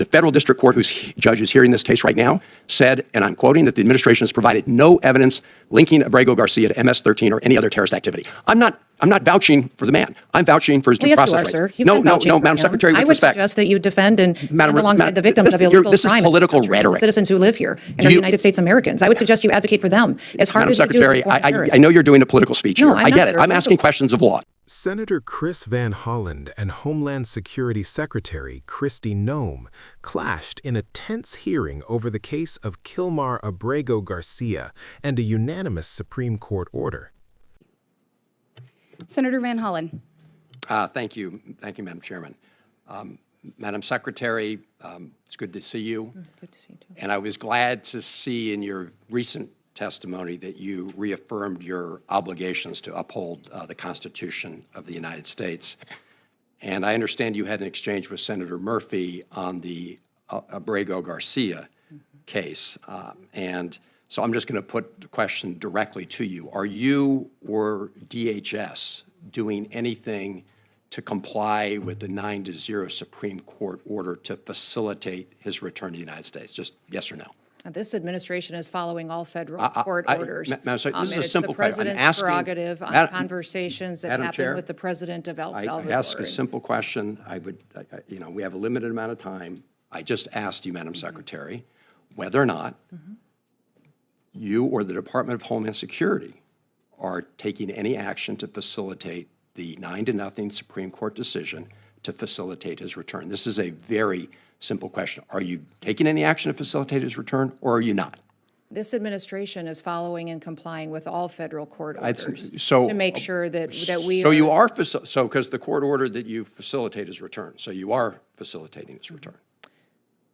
The federal district court, whose judge is hearing this case right now, said, and I'm quoting, that the administration has provided no evidence linking Abrego Garcia to MS-13 or any other terrorist activity. I'm not vouching for the man. I'm vouching for his due process rights. Sir. No, Madam Secretary, with respect. I would suggest that you defend and stand alongside the victims of illegal crime. This is political rhetoric. Citizens who live here and are United States Americans. I would suggest you advocate for them as hard as you do Madam Secretary, I know you're doing a political speech here. I get it. I'm asking questions of law. Senator Chris Van Hollen and Homeland Security Secretary Kristi Noem clashed in a tense hearing over the case of Kilmar Abrego Garcia and a unanimous Supreme Court order. Senator Van Hollen. Thank you, Madam Chairman. Madam Secretary, it's good to see you. Good to see you too. And I was glad to see in your recent testimony that you reaffirmed your obligations to uphold the Constitution of the United States. And I understand you had an exchange with Senator Murphy on the Abrego Garcia case. And so I'm just going to put the question directly to you. Are you or DHS doing anything to comply with the 9-0 Supreme Court order to facilitate his return to the United States? Just yes or no. This administration is following all federal court orders. Madam Secretary, this is a simple question. question. It's the president's prerogative on conversations that Madam happen Chair, with the president of El Salvador. I ask a simple question. We have a limited amount of time. I just asked you, Madam Secretary, whether or not you or the Department of Homeland Security are taking any action to facilitate the 9-0 Supreme Court decision to facilitate his return. This is a very simple question. Are you taking any action to facilitate his return, or are you not? This administration is following and complying with all federal court orders so, to make sure that we So you are, because the court ordered that you facilitate his return, so you are facilitating his return.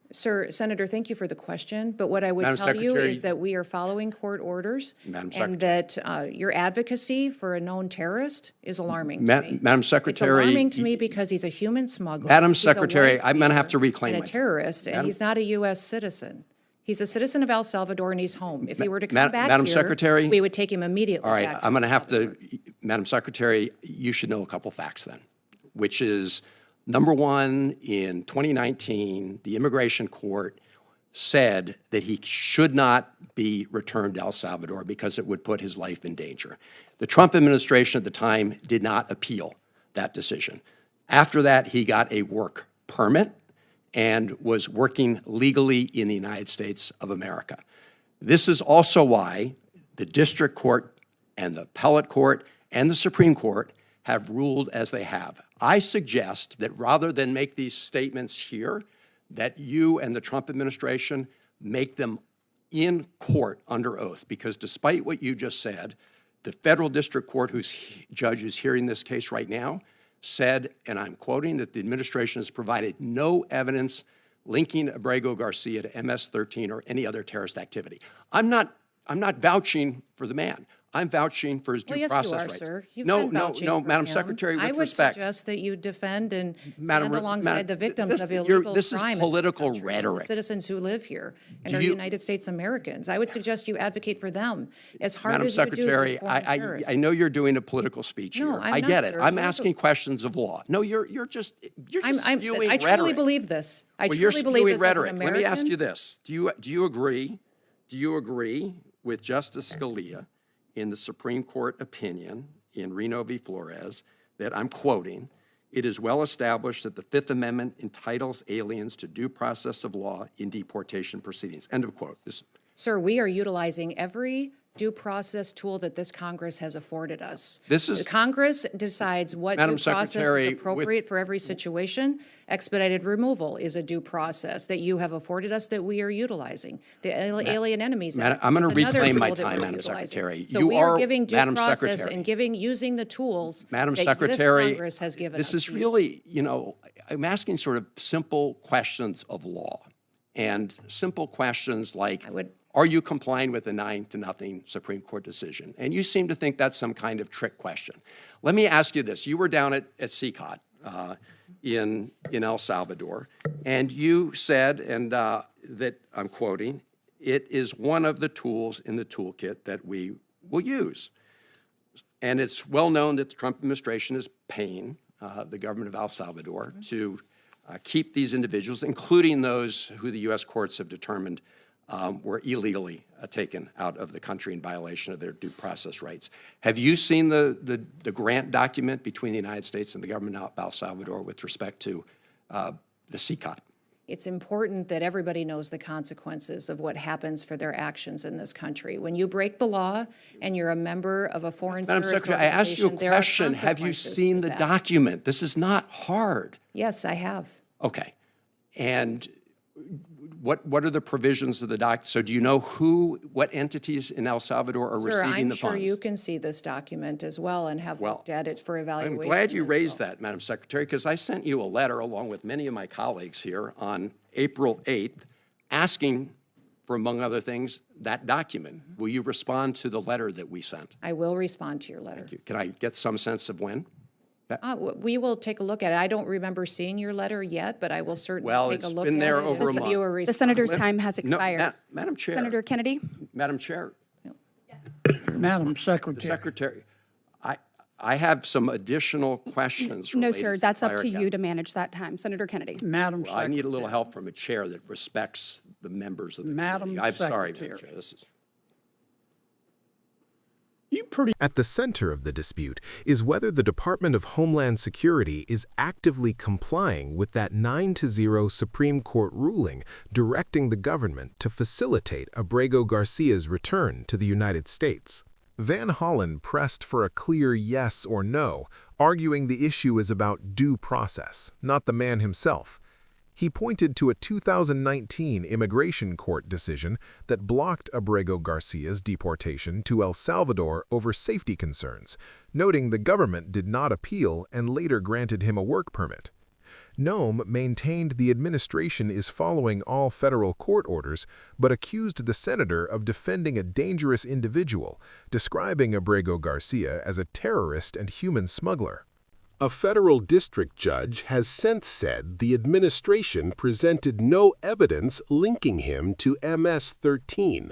Sir, Senator, thank you for the question, but what I would Madam tell you Secretary, is that we are following court orders Madam and Secretary, that your advocacy for a known terrorist is alarming to me. Madam Secretary. It's alarming to me because he's a human smuggler. Madam he's Secretary, I'm going to have to reclaim and my a terrorist, and he's not a U.S. citizen. He's a citizen of El Salvador, and he's home. If he were to come back Madam here, Secretary, we would take him immediately all right, back I'm going to have Salvador. to, Madam Secretary, you should know a couple facts then, which is, number one, in 2019, the immigration court said that he should not be returned to El Salvador because it would put his life in danger. The Trump administration at the time did not appeal that decision. After that, he got a work permit and was working legally in the United States of America. This is also why the district court and the appellate court and the Supreme Court have ruled as they have. I suggest that rather than make these statements here, that you and the Trump administration make them in court under oath, because despite what you just said, the federal district court, whose judge is hearing this case right now, said, and I'm quoting, that the administration has provided no evidence linking Abrego Garcia to MS-13 or any other terrorist activity. I'm not vouching for the man. I'm vouching for his due process rights. Yes, you are, sir. You've no, been vouching for Madam him. Secretary, with I would respect. suggest that you defend and stand alongside the victims of illegal crime. This is political rhetoric. The citizens who live here and are United States Americans. I would suggest you advocate for them as hard Madam as you do Secretary, these foreign terrorists. I know you're doing a political speech No, here. I'm I not, get it. sir. I'm asking questions of law. No, you're just spewing rhetoric. I truly believe this. Well, you're truly believe spewing this rhetoric. as an American. Let me ask you this: Do you agree with Justice Scalia in the Supreme Court opinion in Reno v. Flores that, I'm quoting, "It is well established that the Fifth Amendment entitles aliens to due process of law in deportation proceedings." End of quote. Sir, we are utilizing every due process tool that this Congress has afforded us. The Congress decides what Madam due process Secretary, is appropriate for every situation. Expedited removal is a due process that you have afforded us that we are utilizing. The Alien Enemies Act I'm going to is another reclaim my tool that time, we're Madam utilizing. Secretary. So You we are are, giving due Madam process Secretary. and using the tools Madam that Secretary, this Congress has given us. this is really, I'm asking sort of simple questions of law and simple questions like, are you complying with the 9-0 Supreme Court decision? And you seem to think that's some kind of trick question. Let me ask you this. You were down at CCOT in El Salvador, and you said, and that, I'm quoting, "It is one of the tools in the toolkit that we will use." And it's well known that the Trump administration is paying the government of El Salvador to keep these individuals, including those who the U.S. courts have determined were illegally taken out of the country in violation of their due process rights. Have you seen the grant document between the United States and the government of El Salvador with respect to the CCOT? It's important that everybody knows the consequences of what happens for their actions in this country. When you break the law and you're a member of a foreign Madam terrorist Secretary, I asked you a organization, there are question. Have you consequences seen to the that. document? This is not hard. Yes, I have. Okay. And what are the provisions of the document? So do you know what entities in El Salvador are Sir, receiving I'm the sure funds? you can see this document as well and have looked at it for I'm evaluation. glad you as raised well. that, Madam Secretary, because I sent you a letter along with many of my colleagues here on April 8th asking for, among other things, that document. Will you respond to the letter that we sent? I will respond to your letter. Can I get some sense of when? We will take a look at it. I don't remember seeing your letter yet, but I will certainly Well, take a it's look been at there it over a and give month. you a The response. senator's time has No, expired. Madam Chair. Senator Kennedy? Madam Chair. Madam The Secretary. Secretary, I have some additional questions. No, related sir, to that's up prior to cap- you to manage that time. Senator Kennedy? Madam Well, I need a Secretary. little help from a chair that respects the members of the Madam committee. I'm sorry, Madam Secretary. Chair. This is You pretty At the center of the dispute is whether the Department of Homeland Security is actively complying with that 9-0 Supreme Court ruling directing the government to facilitate Abrego Garcia's return to the United States. Van Hollen pressed for a clear yes or no, arguing the issue is about due process, not the man himself. He pointed to a 2019 immigration court decision that blocked Abrego Garcia's deportation to El Salvador over safety concerns, noting the government did not appeal and later granted him a work permit. Noem maintained the administration is following all federal court orders, but accused the senator of defending a dangerous individual, describing Abrego Garcia as a terrorist and human smuggler. A federal district judge has since said the administration presented no evidence linking him to MS-13.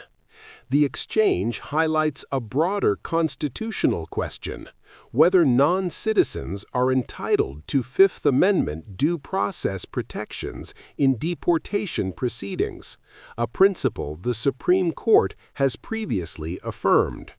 The exchange highlights a broader constitutional question, whether non-citizens are entitled to Fifth Amendment due process protections in deportation proceedings, a principle the Supreme Court has previously affirmed.